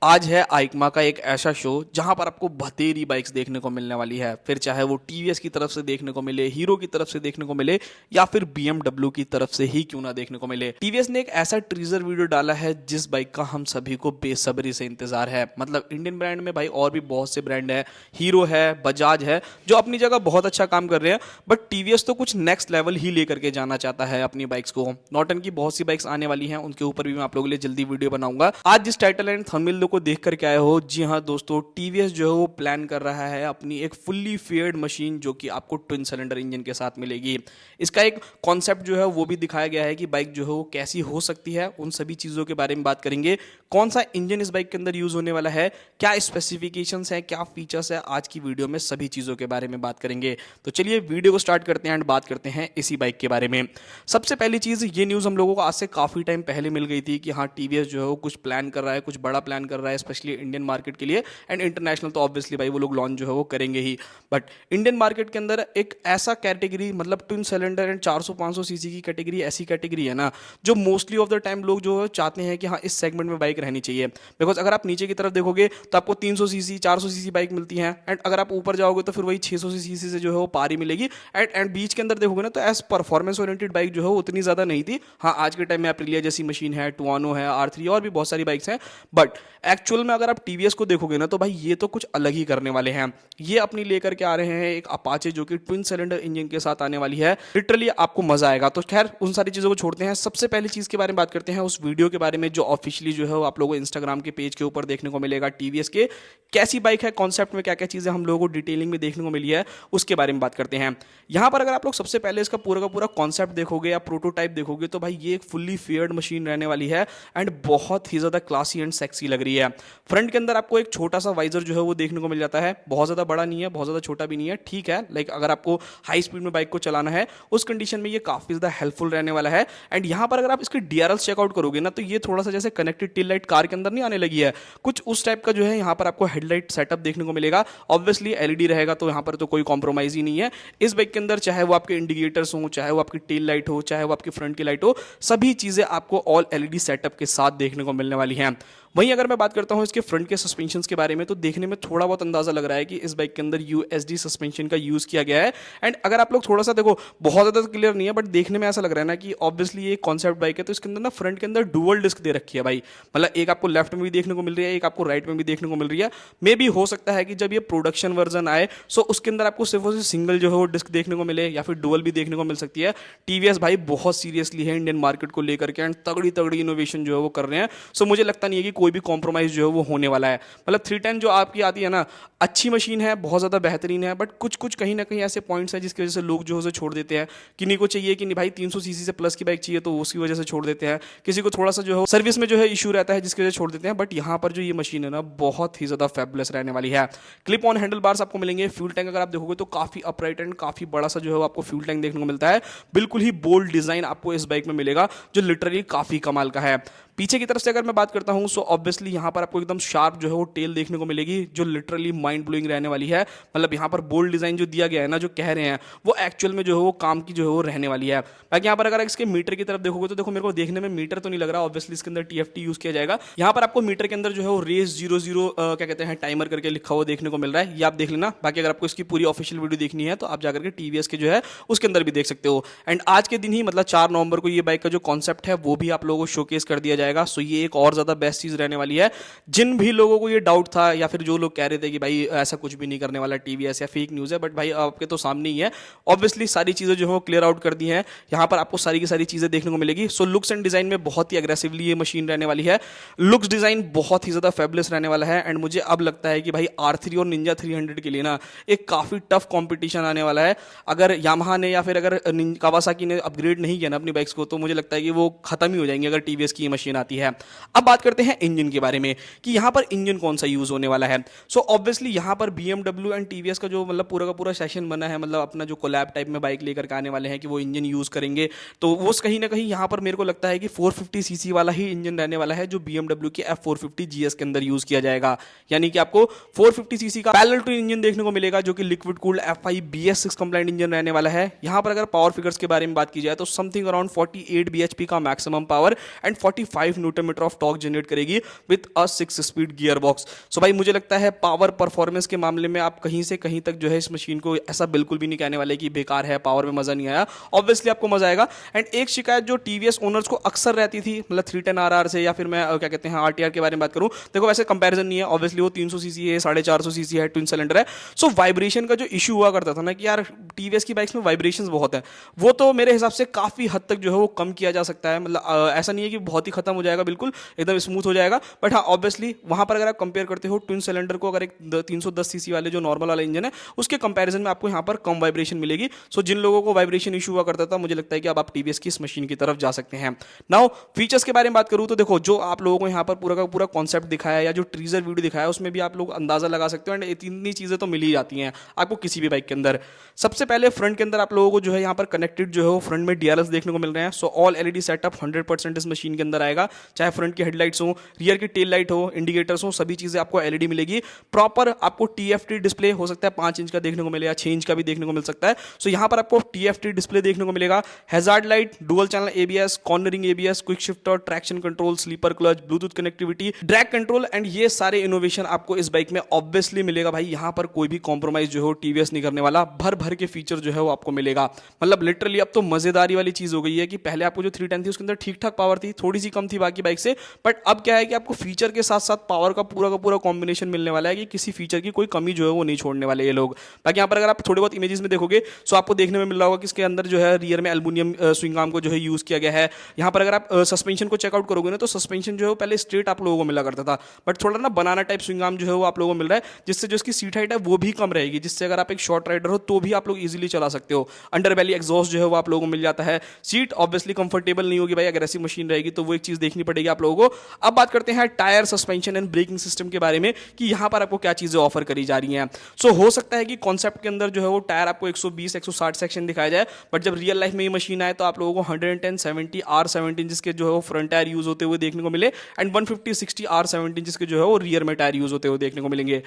आज है आइकमा का एक ऐसा शो जहां पर आपको बतेरी बाइक्स देखने को मिलने वाली है। फिर चाहे वो टीवीएस की तरफ से देखने को मिले, हीरो की तरफ से देखने को मिले या फिर बीएमडब्ल्यू की तरफ से ही क्यों ना देखने को मिले। टीवीएस ने एक ऐसा टीजर वीडियो डाला है जिस बाइक का हम सभी को बेसब्री से इंतजार है। मतलब इंडियन ब्रांड में भाई और भी बहुत से ब्रांड है, हीरो है, बजाज है, जो अपनी जगह बहुत अच्छा काम कर रहे हैं, बट टीवीएस तो कुछ नेक्स्ट लेवल ही लेकर के जाना चाहता है अपनी बाइक्स को। नॉर्टन की बहुत सी बाइक्स आने वाली हैं, उनके ऊपर भी मैं आप लोगों के लिए जल्दी वीडियो बनाऊंगा। आज जिस टाइटल एंड थंबनेल को देख करके आए हो, जी हाँ दोस्तों, टीवीएस जो है वो प्लान कर रहा है अपनी एक फुल्ली फेयर्ड मशीन जो कि आपको ट्विन सिलेंडर इंजन के साथ मिलेगी। इसका एक कॉन्सेप्ट जो है वो भी दिखाया गया है कि बाइक जो है वो कैसी हो सकती है। उन सभी चीजों के बारे में बात करेंगे। कौन सा इंजन इस बाइक के अंदर यूज होने वाला है, क्या स्पेसिफिकेशंस है, क्या फीचर्स है, आज की वीडियो में सभी चीजों के बारे में बात करेंगे। तो चलिए वीडियो को स्टार्ट करते हैं एंड बात करते हैं इसी बाइक के बारे में। सबसे पहली चीज, ये न्यूज हम लोगों को आज से काफी टाइम पहले मिल गई थी कि हाँ टीवीएस जो है वो कुछ प्लान कर रहा है, कुछ बड़ा प्लान कर रहा है, स्पेशली इंडियन मार्केट के लिए। एंड इंटरनेशनल तो ऑब्वियसली भाई वो लोग लॉन्च जो है वो करेंगे ही, बट इंडियन मार्केट के अंदर एक ऐसा कैटेगरी, मतलब ट्विन सिलेंडर एंड 400-500 सीसी की कैटेगरी, ऐसी कैटेगरी है ना जो मोस्टली ऑफ द टाइम लोग जो चाहते हैं कि हाँ इस सेगमेंट में बाइक रहनी चाहिए। बिकॉज अगर आप नीचे की तरफ देखोगे तो आपको 300 सीसी 400 सीसी बाइक मिलती है, एंड अगर आप ऊपर जाओगे तो फिर वही 600 सीसी से जो है वो पारी मिलेगी। एंड बीच के अंदर देखोगे ना तो एज परफॉर्मेंस ओरिएंटेड बाइक जो है वो उतनी ज्यादा नहीं थी। हाँ आज के टाइम में अप्रिलिया जैसी मशीन है, टुआनो है, R3 और भी बहुत सारी बाइक्स हैं, बट एक्चुअल में अगर आप टीवीएस को देखोगे ना तो भाई ये तो कुछ अलग ही करने वाले हैं। ये अपनी लेकर के आ रहे हैं एक अपाचे जो कि ट्विन सिलेंडर इंजन के साथ आने वाली है। लिटरली आपको मजा आएगा। तो खैर उन सारी चीजों को छोड़ते हैं, सबसे पहली चीज के बारे में बात करते हैं, उस वीडियो के बारे में जो ऑफिशियली जो है वो आप लोगों को इंस्टाग्राम के पेज के ऊपर देखने को मिलेगा। टीवीएस के कैसी बाइक है, कॉन्सेप्ट में क्या क्या चीजें हम लोगों को डिटेलिंग में देखने को मिली है, उसके बारे में बात करते हैं। यहां पर अगर आप लोग सबसे पहले इसका पूरा का पूरा कॉन्सेप्ट देखोगे या प्रोटोटाइप देखोगे तो भाई ये एक फुल्ली फेयर्ड मशीन रहने वाली है एंड बहुत ही ज्यादा क्लासी एंड सेक्सी लग रही है। फ्रंट के अंदर आपको एक छोटा सा वाइजर जो है वो देखने को मिल जाता है, बहुत ज्यादा बड़ा नहीं है, बहुत ज्यादा छोटा भी नहीं है, ठीक है। लाइक अगर आपको हाई स्पीड में बाइक को चलाना है उस कंडीशन में ये काफी ज्यादा हेल्पफुल रहने वाला है। एंड यहां पर अगर आप इसके डीआरएल चेकआउट करोगे ना तो ये थोड़ा सा जैसे कनेक्टेड टेल लाइट कार के अंदर नहीं आने लगी है, कुछ उस टाइप का जो है यहाँ पर आपको हेडलाइट सेटअप देखने को मिलेगा। ऑब्वियसली एलईडी रहेगा तो यहाँ पर तो कोई कॉम्प्रोमाइज ही नहीं है इस बाइक के अंदर, चाहे वो आपके इंडिकेटर्स हो, चाहे वो आपकी टेल लाइट हो, चाहे वो आपकी फ्रंट की लाइट हो, सभी चीजें आपको ऑल एलईडी सेटअप के साथ देखने को मिलने वाली हैं। वहीं अगर मैं बात करता हूं इसके फ्रंट के सस्पेंशंस के बारे में तो देखने में थोड़ा बहुत अंदाजा लग रहा है कि इस बाइक के अंदर यूएसडी सस्पेंशन का यूज किया गया है। एंड अगर आप लोग थोड़ा सा देखो, बहुत ज्यादा क्लियर नहीं है बट देखने में ऐसा लग रहा है ना कि ऑब्वियसली ये कॉन्सेप्ट बाइक है तो इसके अंदर ना फ्रंट के अंदर डुअल डिस्क दे रखी है भाई। मतलब एक आपको लेफ्ट में भी देखने को मिल रही है, एक आपको राइट में भी देखने को मिल रही है। मे भी हो सकता है कि जब ये प्रोडक्शन वर्जन आए सो उसके अंदर आपको सिर्फ और सिर्फ सिंगल जो है वो डिस्क देखने को मिले या फिर डुअल भी देखने को मिल सकती है। टीवीएस भाई बहुत सीरियसली है इंडियन मार्केट को लेकर के एंड तगड़ी तगड़ी इनोवेशन जो है वो कर रहे हैं। सो मुझे लगता नहीं है कि कोई भी कॉम्प्रोमाइज वो होने वाला है। मतलब 310 जो आपकी आती है ना, अच्छी मशीन है, बहुत ज्यादा बेहतरीन है, बट कुछ कुछ कहीं ना कहीं ऐसे पॉइंट्स हैं जिसकी वजह से लोग जो है छोड़ देते हैं। किन्हीं को चाहिए कि नहीं भाई 300 सीसी से प्लस की बाइक चाहिए तो उसकी वजह से छोड़ देते हैं, किसी को थोड़ा सा जो है सर्विस में जो है इशू रहता है जिसकी वजह से छोड़ देते हैं। बट यहाँ पर जो ये मशीन है ना बहुत ही ज्यादा फैबुलस रहने वाली है। क्लिप ऑन हैंडल बार्स आपको मिलेंगे। फ्यूल टैंक अगर आप देखोगे तो काफी अपराइट एंड काफी बड़ा सा जो है आपको फ्यूल टैंक देखने को मिलता है। बिल्कुल ही बोल्ड डिजाइन आपको इस बाइक में मिलेगा जो लिटरली काफी कमाल का है। पीछे की तरफ से अगर मैं बात करता हूं सो ऑब्वियसली यहां पर आपको एकदम शार्प जो है वो टेल देखने को मिलेगी जो लिटरली माइंड ब्लोइंग रहने वाली है। मतलब यहां पर बोल्ड डिजाइन जो दिया गया है ना, जो कह रहे हैं वो एक्चुअल में जो है वो काम की जो है वो रहने वाली है। बाकी यहां पर अगर इसके मीटर की तरफ देखोगे तो देखो मेरे को देखने में मीटर तो नहीं लग रहा, ऑब्वियसली इसके अंदर टीएफटी यूज किया जाएगा। यहां पर आपको मीटर के अंदर जो है वो रेस 00 क्या कहते हैं टाइमर करके लिखा हुआ देखने को मिल रहा है, ये आप देख लेना। बाकी अगर आपको इसकी पूरी ऑफिशियल वीडियो देखनी है तो आप जाकर के टीवीएस के जो है उसके अंदर भी देख सकते हो। एंड आज के दिन ही मतलब 4 नवंबर को ये बाइक का जो कॉन्सेप्ट है वो भी आप लोगों को शोकेस कर दिया जाएगा। सो ये एक और ज्यादा बेस्ट चीज रहने वाली है। जिन भी लोगों को ये डाउट था या फिर जो लोग कह रहे थे कि भाई ऐसा कुछ भी नहीं करने वाला टीवीएस या फेक न्यूज है, बट भाई आपके तो सामने ही है। ऑब्वियसली सारी चीजें जो है क्लियर आउट कर दी हैं। यहां पर आपको सारी की सारी चीजें देखने को मिलेगी। सो लुक्स एंड डिजाइन में बहुत ही अग्रेसिवली ये मशीन रहने वाली है। लुक्स डिजाइन बहुत ही ज्यादा फैबुलस रहने वाला है। एंड मुझे अब लगता है कि भाई R3 और निंजा 300 के लिए ना एक काफी टफ कॉम्पिटिशन आने वाला है। अगर यामाहा ने या फिर अगर कावासाकी ने अपग्रेड नहीं किया ना अपनी बाइक्स को तो मुझे लगता है कि वो खत्म ही हो जाएंगे अगर टीवीएस की मशीन आती है। अब बात करते हैं इंजन के बारे में कि यहां पर इंजन कौन सा यूज होने वाला है। सो ऑब्वियसली यहां पर बीएमडब्ल्यू एंड टीवीएस का जो मतलब पूरा का पूरा सेशन बना है, मतलब अपना जो कोलैब टाइप में बाइक लेकर के आने वाले हैं कि वो इंजन यूज करेंगे, तो वो कहीं ना कहीं यहां पर मेरे को लगता है कि 450 सीसी वाला ही इंजन रहने वाला है जो बीएमडब्ल्यू के F450 GS के अंदर यूज किया जाएगा। यानी कि आपको 450 सीसी का पैरेलल टू इंजन देखने को मिलेगा जो कि liquid cooled F5 BS6 complaint engine रहने वाला है। यहां पर अगर पावर फिगर्स के बारे में बात की जाए तो समथिंग अराउंड 48 bhp का maximum power and 45 5 newton metre of torque generate करेगी with a 6 speed gearbox. So भाई मुझे लगता है पावर परफॉर्मेंस के मामले में आप कहीं से कहीं तक जो है इस मशीन को ऐसा बिल्कुल भी नहीं कहने वाले कि बेकार है, पावर में मजा नहीं आया। ऑब्वियसली आपको मजा आएगा। एंड एक शिकायत जो टीवीएस ओनर्स को अक्सर रहती थी, मतलब 310RR से, या फिर मैं क्या कहते हैं आरटीआर के बारे में बात करूं, देखो वैसे कंपैरिजन नहीं है, ऑब्वियसली वो 300 सीसी है, 450 सीसी है, ट्विन सिलेंडर है। सो वाइब्रेशन का जो इशू हुआ करता था ना कि यार टीवीएस की बाइक्स में वाइब्रेशंस बहुत है, वो तो मेरे हिसाब से काफी हद तक जो है वो कम किया जा सकता है। मतलब ऐसा नहीं है कि बहुत ही खत्म हो जाएगा, बिल्कुल एकदम स्मूथ हो जाएगा, बट हाँ ऑब्वियसली वहां पर अगर आप कंपेयर करते हो ट्विन सिलेंडर को, अगर एक 310 सीसी वाले जो नॉर्मल वाला इंजन है उसके कंपैरिजन में आपको यहाँ पर कम वाइब्रेशन मिलेगी। सो जिन लोगों को वाइब्रेशन इशू हुआ करता था, मुझे लगता है कि अब आप टीवीएस की इस मशीन की तरफ जा सकते हैं। नाउ फीचर्स के बारे में बात करूं तो देखो, जो आप लोगों को यहाँ पर पूरा का पूरा कॉन्सेप्ट दिखाया है या जो टीजर वीडियो दिखाया है उसमें भी आप लोग अंदाजा लगा सकते हो। एंड इतनी चीजें तो मिल ही जाती हैं आपको किसी भी बाइक के अंदर। सबसे पहले फ्रंट के अंदर आप लोगों को जो है यहाँ पर कनेक्टेड जो है वो फ्रंट में डीआरएल्स देखने को मिल रहे हैं। सो ऑल एलईडी सेटअप 100% इस मशीन के अंदर आएगा, चाहे फ्रंट की हेडलाइट्स हो, रियर की टेल लाइट हो, इंडिकेटर्स हो, सभी चीजें आपको एलईडी मिलेगी। प्रॉपर आपको टीएफटी डिस्प्ले हो सकता है 5 इंच का देखने को मिलेगा, 6 इंच का भी देखने को मिल सकता है। सो यहाँ पर आपको टीएफटी डिस्प्ले देखने को मिलेगा, hazard light, dual channel ABS, cornering ABS, quick shifter, traction control, slipper clutch, Bluetooth connectivity, drag control, and ये सारे इनोवेशन आपको इस बाइक में ऑब्वियसली मिलेगा भाई। यहाँ पर कोई भी कॉम्प्रोमाइज जो है टीवीएस नहीं करने वाला, भर भर के फीचर जो है वो आपको मिलेगा। मतलब लिटरली अब तो मजेदारी वाली चीज हो गई है कि पहले आपको जो 310 थी उसके अंदर ठीक ठाक पावर थी, थोड़ी सी कम थी बाकी बाइक से, बट अब क्या है कि आपको फीचर के साथ साथ पावर का पूरा कॉम्बिनेशन मिलने वाला है कि किसी फीचर की कोई कमी जो है वो नहीं छोड़ने वाले ये लोग। बाकी यहाँ पर अगर आप थोड़े बहुत इमेजेस में देखोगे तो आपको देखने में मिल रहा होगा कि इसके अंदर जो है रियर में एल्युमिनियम स्विंग आर्म को जो है यूज किया गया है। यहाँ पर अगर आप सस्पेंशन को चेकआउट करोगे ना तो सस्पेंशन जो है पहले स्ट्रेट आप लोगों को मिला करता था, बट थोड़ा ना बनाना टाइप स्विंग आर्म जो है वो आप लोगों को मिल रहा है, जिससे जो इसकी सीट हाइट है वो भी कम रहेगी, जिससे अगर आप एक शॉर्ट राइडर हो तो भी आप लोग इजीली चला सकते हो। अंडर बैली एग्जॉस्ट जो है वो आप लोगों को मिल जाता है। सीट ऑब्वियसली कंफर्टेबल नहीं होगी भाई, अग्रेसिव मशीन रहेगी तो वो एक चीज देखनी पड़ेगी आप लोगों को। अब बात करते हैं tyre, suspension and braking system के बारे में कि यहाँ पर आपको क्या चीजें ऑफर करी जा रही हैं। सो हो सकता है कि कॉन्सेप्ट के अंदर जो है वो टायर आपको 120 160 सेक्शन दिखाया जाए, बट जब रियल लाइफ में ये मशीन आए तो आप लोगों को 110 70 R17 जिसके जो है वो फ्रंट टायर यूज होते हुए देखने को मिले, एंड 150 60 R17 जिसके जो है वो रियर में टायर यूज होते हुए देखने को मिलेंगे।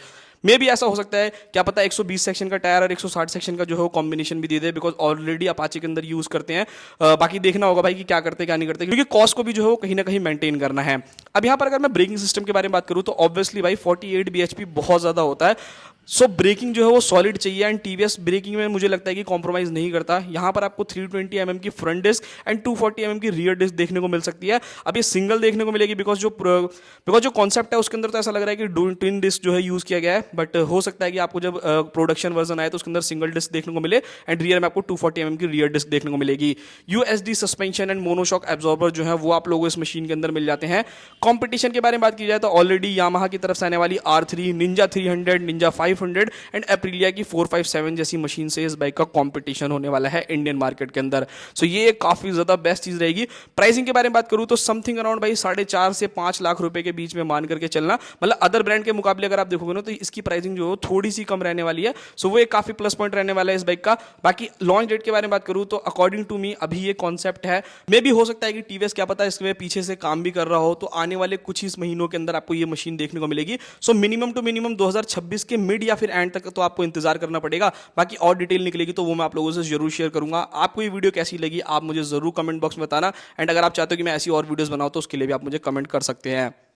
मे भी ऐसा हो सकता है, क्या पता 120 सेक्शन का टायर और 160 सेक्शन का जो है वो कॉम्बिनेशन भी दे दे, बिकॉज ऑलरेडी अपाचे के अंदर यूज करते हैं। बाकी देखना होगा भाई कि क्या करते क्या नहीं करते, क्योंकि कॉस्ट को भी जो है वो कहीं ना कहीं मेंटेन करना है। अब यहाँ पर अगर मैं ब्रेकिंग सिस्टम के बारे में बात करूं तो ऑब्वियसली भाई 48 bhp बहुत ज्यादा होता है। सो ब्रेकिंग जो है वो सॉलिड चाहिए, एंड टीवीएस ब्रेकिंग में मुझे लगता है कि कॉम्प्रोमाइज नहीं करता। यहाँ पर आपको 320 mm की फ्रंट डिस्क एंड 240 mm की रियर डिस्क देखने को मिल सकती है। अब ये सिंगल देखने को मिलेगी बिकॉज जो कॉन्सेप्ट है उसके अंदर तो ऐसा लग रहा है कि ट्विन डिस्क जो है यूज किया गया है, बट हो सकता है कि आपको जब प्रोडक्शन वर्जन आए तो उसके अंदर सिंगल डिस्क देखने को मिले, एंड रियर में आपको 240 mm की रियर डिस्क देखने को मिलेगी। USD suspension and monoshock absorber जो है वो आप लोगों को इस मशीन के अंदर मिल जाते हैं। कॉम्पिटिशन के बारे में बात की जाए तो ऑलरेडी यामाहा की तरफ से आने वाली R3, Ninja 300, Ninja 500 and Aprilia की 457 जैसी मशीन से इस बाइक का कंपटीशन होने वाला है इंडियन मार्केट के अंदर। सो ये काफी ज्यादा बेस्ट चीज रहेगी। प्राइसिंग के बारे में बात करूं तो समथिंग अराउंड भाई 4.5 से 5 लाख रुपए के बीच में मान करके चलना, मतलब अदर ब्रांड के मुकाबले अगर आप देखोगे ना तो इसकी प्राइसिंग जो है थोड़ी सी कम रहने वाली है। सो वो एक काफी प्लस पॉइंट रहने वाला है इस बाइक का। बाकी लॉन्च डेट के बारे में बात करूं तो अकॉर्डिंग टू मी अभी ये कॉन्सेप्ट है, मे भी हो सकता है कि टीवीएस क्या पता इसके पीछे से काम भी कर रहा हो, तो आने वाले कुछ ही महीनों के अंदर आपको ये मशीन देखने को मिलेगी। सो मिनिमम टू मिनिमम 2026 के मिड या फिर एंड तक तो आपको इंतजार करना पड़ेगा। बाकी और डिटेल निकलेगी तो वो मैं आप लोगों से जरूर शेयर करूंगा। आपको ये वीडियो कैसी लगी आप मुझे जरूर कमेंट बॉक्स में बताना, एंड अगर आप चाहते हो कि मैं ऐसी और वीडियोस बनाऊं तो उसके लिए भी आप मुझे कमेंट कर सकते हैं।